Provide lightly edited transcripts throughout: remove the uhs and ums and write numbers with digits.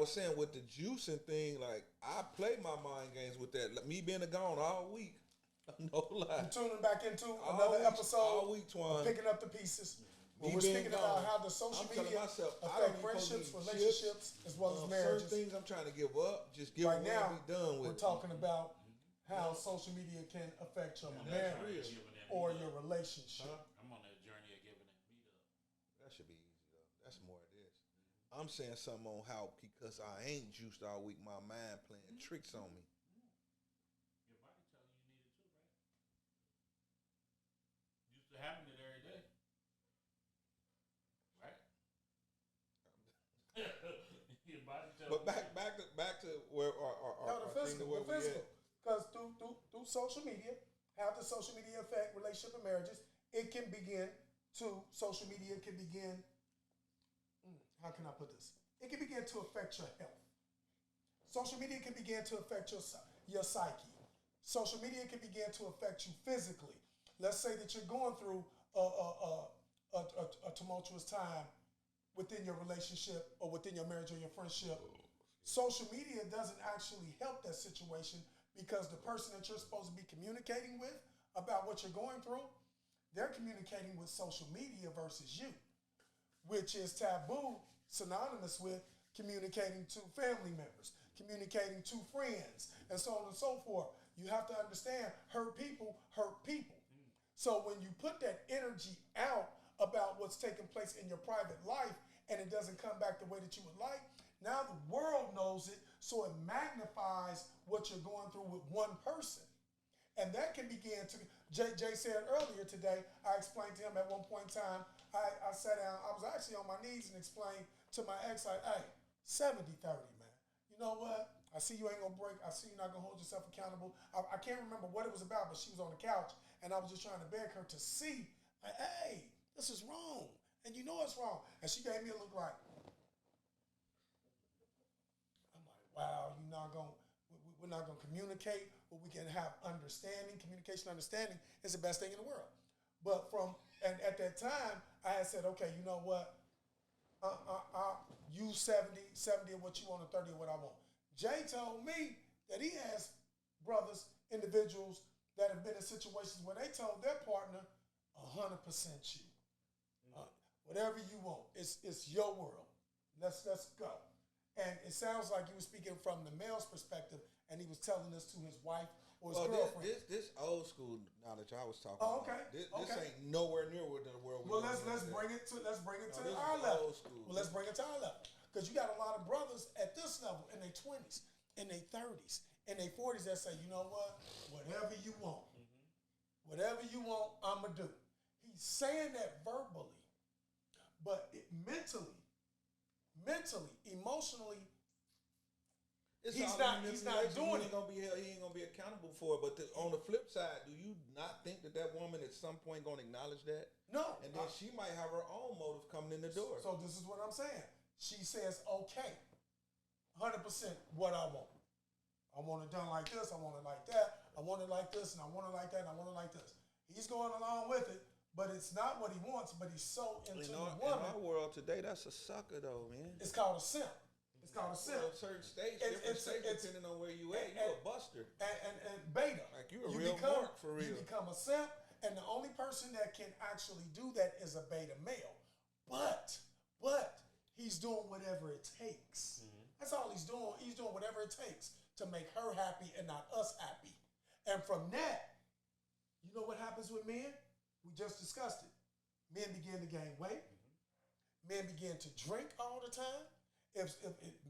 was saying with the juicing thing, like I play my mind games with that. Like, me being gone all week, no lie. I'm tuning back into All another week, episode all week, Twan. of Picking Up the Pieces. Where Me we're being speaking gone. about how the social I'm telling media myself, I don't affect even friendships, supposed to eat relationships, as well as marriages. Certain things I'm trying to give up, just give Right away now, and be done with. we're talking about how social media can affect your marriage or your relationship. I'm on that journey of giving that meat up. That should be easy though. That's more of this. I'm saying something on how because I ain't juiced all week, my mind playing tricks on me. Your body telling you need it too, right? Used to having it every day. Right? Your body telling But back to where our The thing to where physical. we at. Because through social media, how does social media affect relationship and marriages? It can begin to, social media can begin, how can I put this? It can begin to affect your health. Social media can begin to affect your psyche. Social media can begin to affect you physically. Let's say that you're going through a tumultuous time within your relationship or within your marriage or your friendship. Social media doesn't actually help that situation because the person that you're supposed to be communicating with about what you're going through, they're communicating with social media versus you, which is taboo, synonymous with communicating to family members, communicating to friends, and so on and so forth. You have to understand, hurt people hurt people. So when you put that energy out about what's taking place in your private life and it doesn't come back the way that you would like, now the world knows it, so it magnifies what you're going through with one person. And that can begin to, Jay said earlier today, I explained to him at one point in time, I sat down, I was actually on my knees and explained to my ex, like, hey, 70-30, man. You know what? I see you ain't gonna break. I see you're not gonna hold yourself accountable. I can't remember what it was about, but she was on the couch and I was just trying to beg her to see, like, hey, this is wrong. And you know it's wrong. And she gave me a look like, I'm like, wow, we're not gonna communicate, but we can have understanding. Communication, understanding is the best thing in the world. But and at that time, I had said, okay, you know what? You 70 of what you want and 30 of what I want. Jay told me that he has brothers, individuals that have been in situations where they told their partner, 100% you. Whatever you want, it's your world. Let's go. And it sounds like you were speaking from the male's perspective, and he was telling this to his wife or his girlfriend. This old school knowledge I was talking Oh, about. okay. This ain't nowhere near what the world. Well, let's bring it to our level. Old school. Well, let's bring it to our level because you got a lot of brothers at this level in their 20s, in their 30s, in their 40s that say, you know what, whatever you want, whatever you want, I'ma do. He's saying that verbally, but mentally, emotionally. He's not doing it. He ain't gonna be accountable for it. But on the flip side, do you not think that woman at some point gonna acknowledge that? No. And then she might have her own motive coming in the door. So this is what I'm saying. She says, okay, 100% what I want. I want it done like this. I want it like that. I want it like this, and I want it like that, and I want it like this. He's going along with it, but it's not what he wants. But he's so into the woman. In our world today, that's a sucker, though, man. It's called a simp. It's called a simp. Well, certain states, different states, depending on where you at, you a buster. And beta. Like you a real mark for real. You become a simp, and the only person that can actually do that is a beta male. But he's doing whatever it takes. Mm-hmm. That's all he's doing. He's doing whatever it takes to make her happy and not us happy. And from that, you know what happens with men? We just discussed it. Men begin to gain weight. Mm-hmm. Men begin to drink all the time. If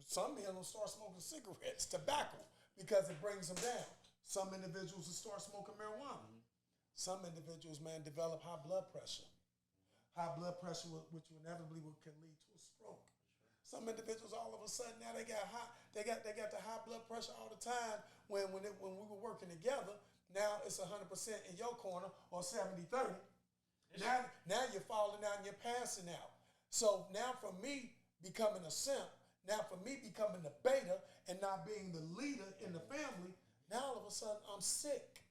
some men will start smoking cigarettes, tobacco, because it brings them down. Some individuals will start smoking marijuana. Mm-hmm. Some individuals, man, develop high blood pressure. High blood pressure, which inevitably can lead to a stroke. Some individuals, all of a sudden, now they got the high blood pressure all the time. When we were working together, now it's 100% in your corner or 70-30. Now you're falling out and you're passing out. So now for me becoming a simp, now for me becoming the beta and not being the leader in the family, now all of a sudden I'm sick.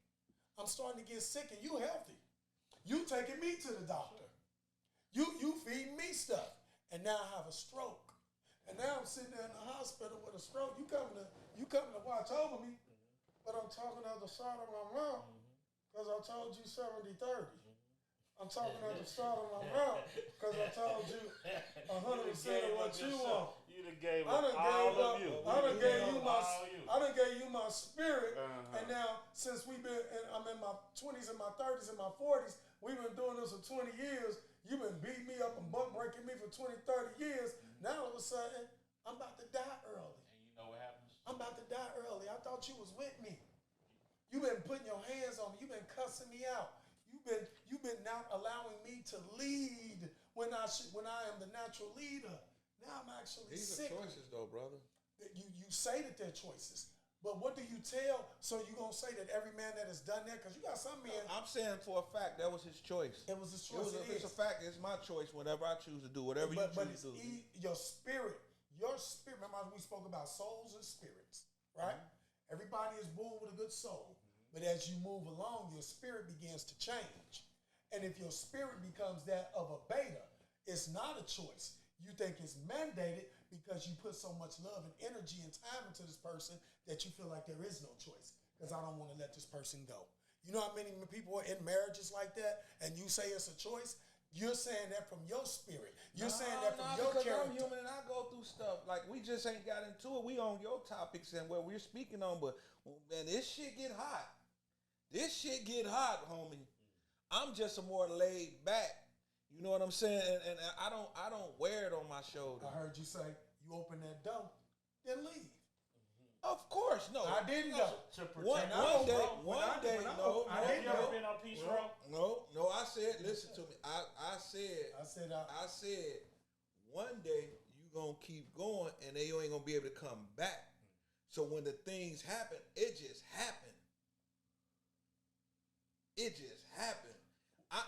I'm starting to get sick and you healthy. You taking me to the doctor. You feeding me stuff. And now I have a stroke. And now I'm sitting there in the hospital with a stroke. You coming to watch over me, but I'm talking out the side of my mouth because I told you 70-30. I'm talking out the side of my mouth because I told you 100% of what you want. You done gave I done all gave of up. you. I done gave you my. All you. I done gave you my spirit, Uh-huh. and now since I'm in my 20s and my 30s and my 40s, we've been doing this for 20 years. You've been beating me up and buck breaking me for 20, 30 years. Now all of a sudden, I'm about to die early. And you know what happens? I'm about to die early. I thought you was with me. You've been putting your hands on me. You've been cussing me out. You've been not allowing me to lead when I am the natural leader. Now I'm actually These sick. are choices, though, brother. You say that they're choices, but what do you tell? So you gonna say that every man that has done that? Because you got some men. I'm saying for a fact that was his choice. It was his choice. It's a fact. It's my choice. Whenever I choose to do whatever you But choose to do. your spirit. Remember we spoke about souls and spirits, right? Mm-hmm. Everybody is born with a good soul, but as you move along, your spirit begins to change. And if your spirit becomes that of a beta, it's not a choice. You think it's mandated because you put so much love and energy and time into this person that you feel like there is no choice because I don't want to let this person go. You know how many people are in marriages like that and you say it's a choice? You're saying that from your spirit. You're saying that from your because character. I'm human and I go through stuff. Like, we just ain't got into it. We on your topics and what we're speaking on, but, man, this shit get hot. This shit get hot, homie. I'm just a more laid back. You know what I'm saying? And I don't wear it on my shoulder. I heard you say you open that door, then leave. Of course, no. I didn't go. To protect One day, no. I Have didn't you ever go. been on Peace Row? No, I said, listen to me. I said, one day you gonna keep going and they ain't gonna be able to come back. So when the things happen, it just happened. It just happened. I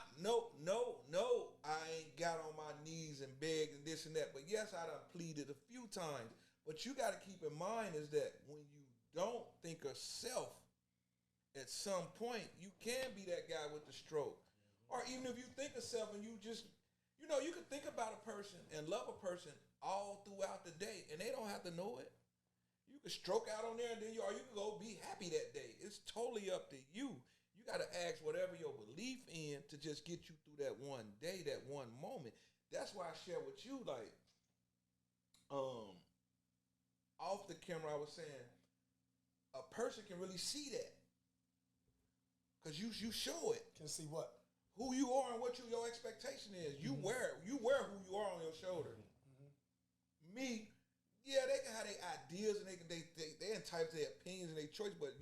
ain't got on my knees and begged and this and that. But yes, I done pleaded a few times. But you got to keep in mind is that when you don't think of self, at some point, you can be that guy with the stroke. Or even if you think of self and you just, you can think about a person and love a person all throughout the day and they don't have to know it. You can stroke out on there and then you can go be happy that day. It's totally up to you. You got to ask whatever your belief in to just get you through that one day, that one moment. That's why I share with you, like, off the camera, I was saying, a person can really see that. Because you show it. Can see what? Who you are and what your expectation is. You wear who you are on your shoulder. Mm-hmm. Me, yeah, they can have their ideas and they entitled to their opinions and their choice, but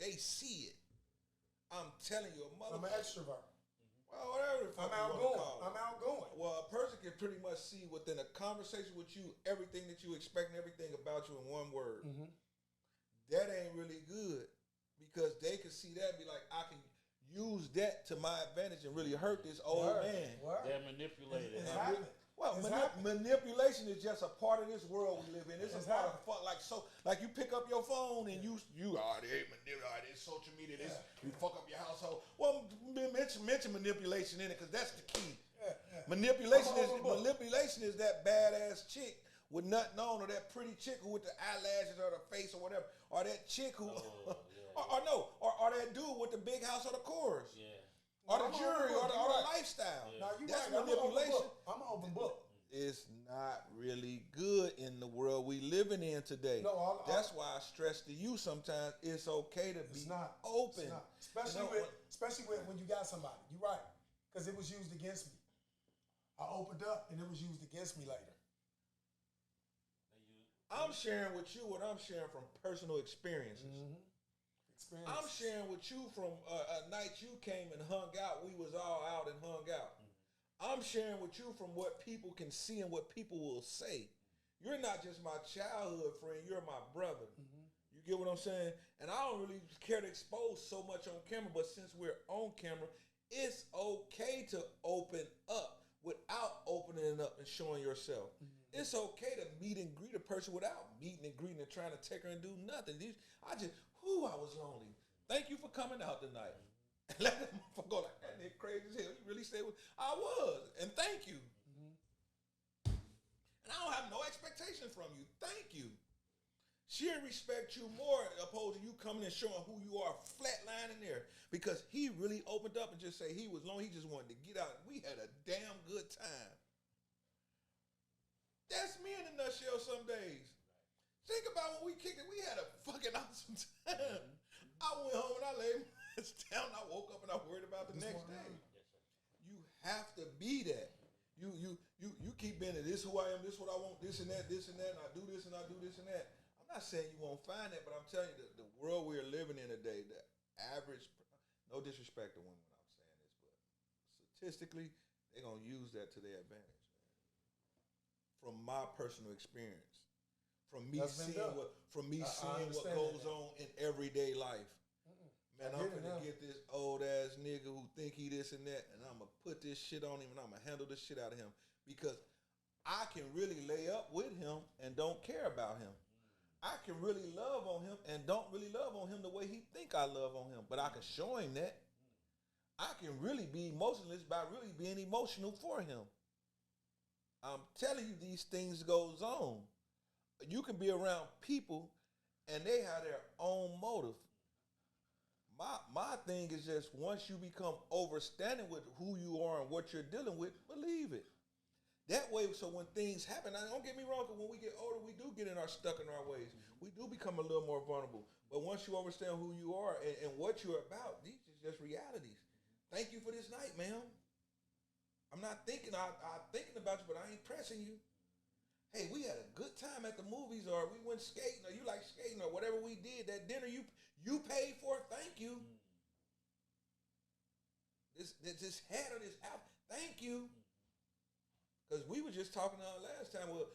they see it. I'm telling you, I'm an extrovert. Well, whatever the fuck I'm outgoing. Well, a person can pretty much see within a conversation with you everything that you expect and everything about you in one word. Mm-hmm. That ain't really good because they can see that and be like, I can use that to my advantage and really hurt this old man. They're manipulated. It's happening. Well, manipulation is just a part of this world we live in. It's a part of fuck. Like you pick up your phone and you already manipulate this social media. This you fuck up your household. Well, mention manipulation in it because that's the key. Manipulation is that badass chick with nothing on, or that pretty chick who with the eyelashes or the face or whatever, or that chick who, or that dude with the big house or the chorus. Yeah. Or the jury, or the lifestyle. Yeah. That's manipulation. I'm an open book. It's not really good in the world we living in today. That's why I stress to you sometimes it's okay to be open. It's not. Especially when you got somebody. You're right. Because it was used against me. I opened up and it was used against me later. I'm sharing with you what I'm sharing from personal experiences. Mm-hmm. I'm sharing with you from a night you came and hung out. We was all out and hung out. I'm sharing with you from what people can see and what people will say. You're not just my childhood friend. You're my brother. Mm-hmm. You get what I'm saying? And I don't really care to expose so much on camera, but since we're on camera, it's okay to open up without opening up and showing yourself. Mm-hmm. It's okay to meet and greet a person without meeting and greeting and trying to take her and do nothing. I was lonely. Thank you for coming out tonight. And let that motherfucker go like, that nigga crazy as hell. You really stayed with I was. And thank you. Mm-hmm. And I don't have no expectation from you. Thank you. She'll respect you more opposed to you coming and showing who you are flatlining there. Because he really opened up and just say he was lonely. He just wanted to get out. We had a damn good time. That's me in a nutshell some days. Think about when we kicked it. We had a fucking awesome time. I went home and I laid my ass down. I woke up and I worried about the next day. You have to be that. You keep being this who I am, this what I want, this and that, and I do this and I do this and that. I'm not saying you won't find that, but I'm telling you the world we're living in today, the average, no disrespect to women when I'm saying this, but statistically, they're gonna use that to their advantage, man. From my personal experience. From me seeing what goes on in everyday life. Man, I'm gonna get this old ass nigga who think he this and that, and I'm gonna put this shit on him, and I'm gonna handle the shit out of him because I can really lay up with him and don't care about him. I can really love on him and don't really love on him the way he think I love on him, but I can show him that. I can really be emotionless by really being emotional for him. I'm telling you, these things goes on. You can be around people and they have their own motive. My thing is just once you become overstanding with who you are and what you're dealing with, believe it. That way, so when things happen, now don't get me wrong, because when we get older, we do get stuck in our ways. We do become a little more vulnerable. But once you understand who you are and what you're about, these are just realities. Thank you for this night, ma'am. I'm not thinking, I'm thinking about you, but I ain't pressing you. Hey, we had a good time at the movies, or we went skating, or you like skating, or whatever we did. That dinner you paid for, thank you. This hat or this outfit, thank you. Because we were just talking last time with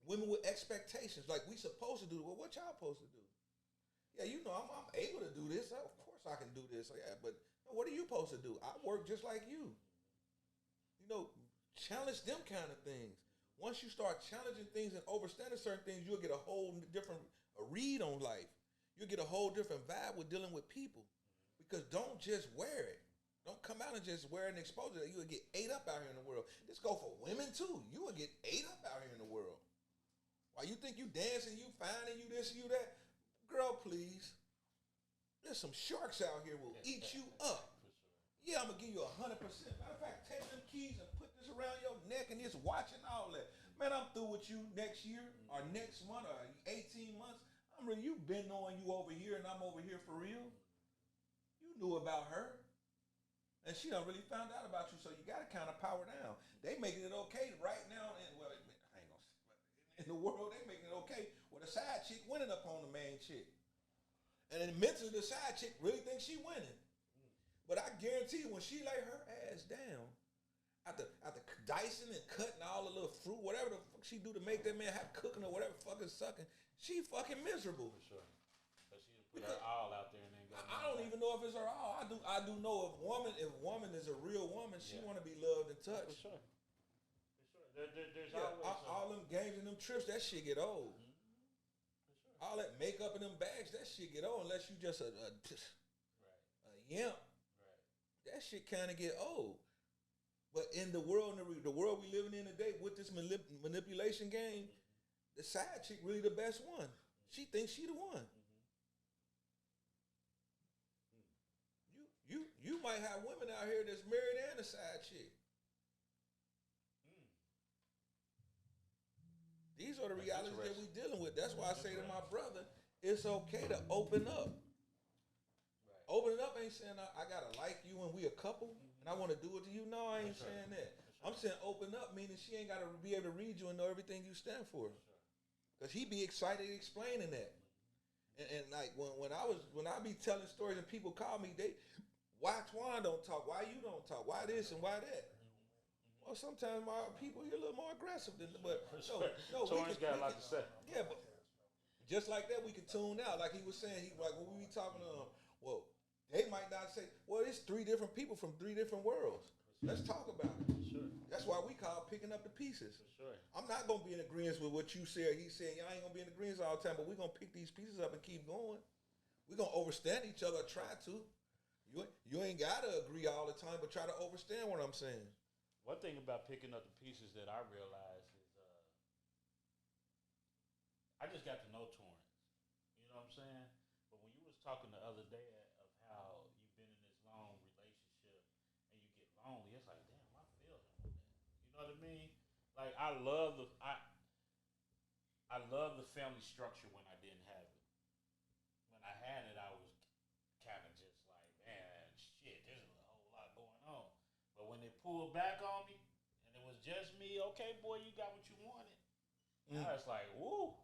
women with expectations, like we supposed to do. Well, what y'all supposed to do? Yeah, you know, I'm able to do this. Of course I can do this. Yeah, but what are you supposed to do? I work just like you. You know, challenge them kind of things. Once you start challenging things and overstanding certain things, you'll get a whole different read on life. You'll get a whole different vibe with dealing with people. Because don't just wear it. Don't come out and just wear it and expose it. You will get ate up out here in the world. This go for women too. You will get ate up out here in the world. Why you think you dancing, you finding, you this, you that? Girl, please. There's some sharks out here will eat you up. Yeah, I'm going to give you 100%. Matter of fact, take them keys and put this around your neck and just watching all that. Man, I'm through with you next year or next month or 18 months. You've been knowing you over here and I'm over here for real. You knew about her. And she done really found out about you, so you got to kind of power down. They making it okay right now, in the world, they making it okay with a side chick winning up on the main chick. And then mentally, the side chick really thinks she winning. But I guarantee you, when she lay her ass down, after dicing and cutting all the little fruit, whatever the fuck she do to make that man have cooking or whatever fucking sucking, she fucking miserable. For sure. So she just put her all out there and then go. I don't even know if it's her all. I do know if woman is a real woman, she want to be loved and touched. For sure. There's all them games and them trips, that shit get old. Sure. All that makeup in them bags, that shit get old unless you just a yimp. Right. That shit kind of get old. But in the world we living in today with this manipulation game, the side chick really the best one. She thinks she the one. You might have women out here that's married and a side chick. These are the realities that we're dealing with. That's why I say to my brother, it's okay to open up. Right. Opening up ain't saying I gotta like you and we a couple and I want to do it to you. No, I ain't saying that. I'm saying open up, meaning she ain't gotta be able to read you and know everything you stand for. Because he be excited explaining that. And like when I be telling stories and people call me, why Twan don't talk? Why you don't talk? Why this and why that? Well, sometimes my people you're a little more aggressive than, but no. Twan's got a lot to say. Yeah, but just like that, we can tune out. Like he was saying, like when we be talking to them, well, they might not say, well, it's 3 different people from 3 different worlds. Let's talk about it. Sure. That's why we call picking up the pieces. For sure. I'm not gonna be in agreement with what you said. He said, y'all ain't gonna be in agreement all the time, but we're gonna pick these pieces up and keep going. We're gonna understand each other, try to. You ain't gotta agree all the time, but try to understand what I'm saying. One thing about picking up the pieces that I realized is I just got to know Torrance. You know what I'm saying? But when you was talking the other day of how you've been in this long relationship and you get lonely, it's like, damn, I feel him on that. You know what I mean? Like I love the family structure when I didn't have it. When I had it, I was kind of just like, man, shit, there's a whole lot going on. But when they pulled back on me and it was just me, okay, boy, you got what you wanted. Now it's like, woo,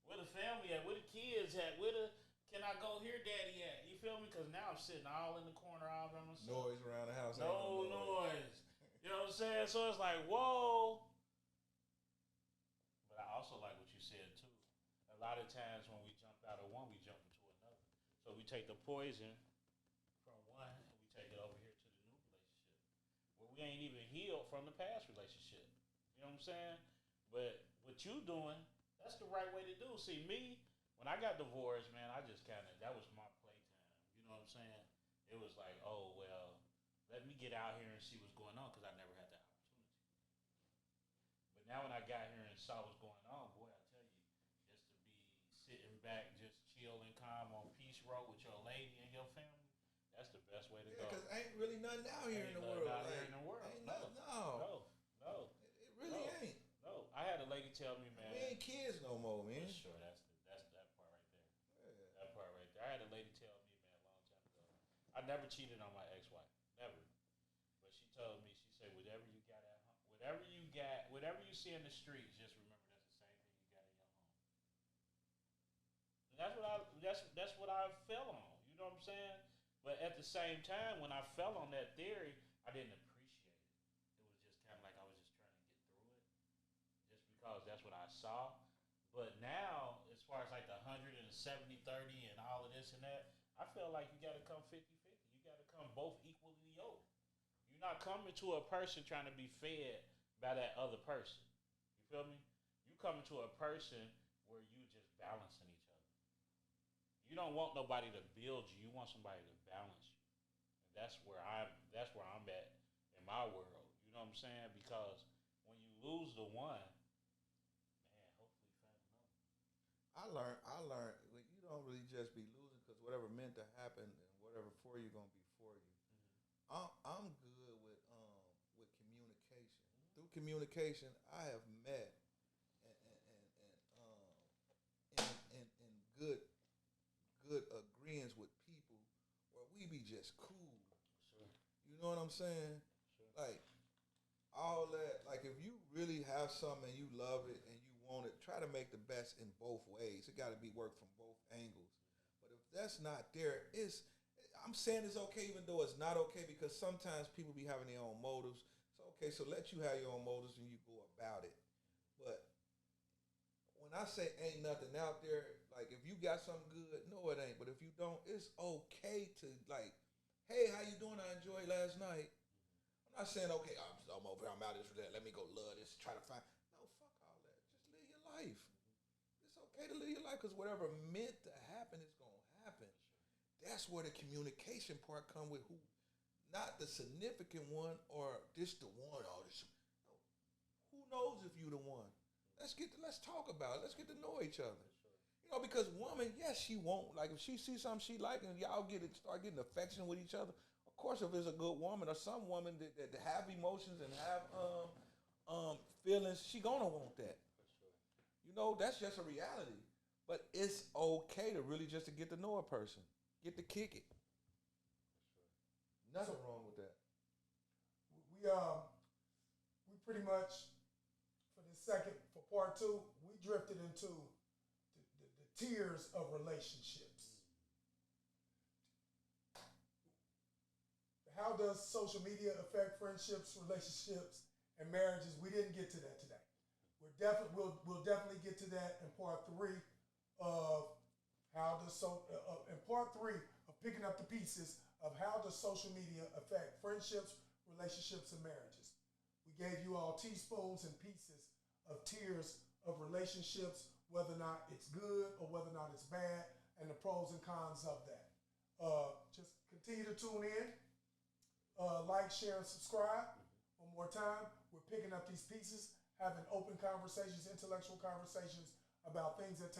where the family at? Where the kids at? Can I go here, daddy at? You feel me? Because now I'm sitting all in the corner all by myself. Noise around the house. No noise. You know what I'm saying? So it's like, whoa. But I also like what you said, too. A lot of times when we jump out of one, we jump into another. So we take the poison from one and we take it over here to the new relationship. Where we ain't even healed from the past relationship. You know what I'm saying? But what you doing, that's the right way to do. See, me, when I got divorced, man, I just kind of, that was my playtime. You know what I'm saying? It was like, oh, well, let me get out here and see what's going on because I never had that opportunity. But now when I got here and saw what's going on, boy, I tell you, just to be sitting back, just chill and calm on Peace Road with your lady and your family, that's the best way to go. Because ain't really nothing out here in the world. Out here in the world. Ain't nothing, no. It really ain't. No, I had a lady tell me, man. We ain't kids no more, man. For sure, that's that part right there. Yeah. That part right there. I had a lady tell me, man, a long time ago. I never cheated on my ex-wife, never. But she told me, she said, whatever you got at home, whatever you see in the streets, just remember that's the same thing you got in your home. And that's what I fell on. You know what I'm saying? But at the same time, when I fell on that theory, I didn't appreciate it. It was just kind of like I was just trying to get through it, just because that's what I saw. But now, as far as like the 170-30 and all of this and that, I feel like you got to come 50-50. You got to come both equally yoked. You're not coming to a person trying to be fed by that other person. You feel me? You coming to a person where you just balancing each other. You don't want nobody to build you. You want somebody to balance you. And that's where I'm at in my world. You know what I'm saying? Because when you lose the one, man, hopefully you find another. I learned you don't really just be losing because whatever meant to happen and whatever for you gonna be for you. I'm good with communication. Through communication, I have met and good agreements with people where we be just cool. Sure. You know what I'm saying? Sure. Like all that. Like if you really have something and you love it and you want it, try to make the best in both ways. It got to be worked from both angles. But if that's not there, I'm saying it's okay even though it's not okay because sometimes people be having their own motives. So okay, so let you have your own motives and you go about it. But when I say ain't nothing out there, like if you got something good, no it ain't. But if you don't, it's okay to like, hey, how you doing? I enjoyed last night. I'm not saying, okay, I'm over here, I'm out of this or that. Let me go love this, try to find. No, fuck all that. Just live your life. It's okay to live your life because whatever meant to happen is going to happen. That's where the communication part come with not the significant one or this the one. Or this. No. Who knows if you the one? Let's talk about it. Let's get to know each other. You know, because woman, yes, she won't. Like if she sees something she like and y'all start getting affection with each other. Of course, if it's a good woman or some woman that have emotions and have feelings, she gonna want that. You know, that's just a reality. But it's okay to really just to get to know a person. Get to kick it. Nothing wrong with that. We pretty much for part 2, we drifted into the tiers of relationships. How does social media affect friendships, relationships, and marriages? We didn't get to that today. We'll definitely get to that in part 3 of in part 3 of picking up the pieces of how does social media affect friendships, relationships, and marriages. We gave you all teaspoons and pieces of tiers of relationships, whether or not it's good or whether or not it's bad, and the pros and cons of that. Just continue to tune in, like, share, and subscribe one more time, we're picking up these pieces, having open conversations, intellectual conversations about things that take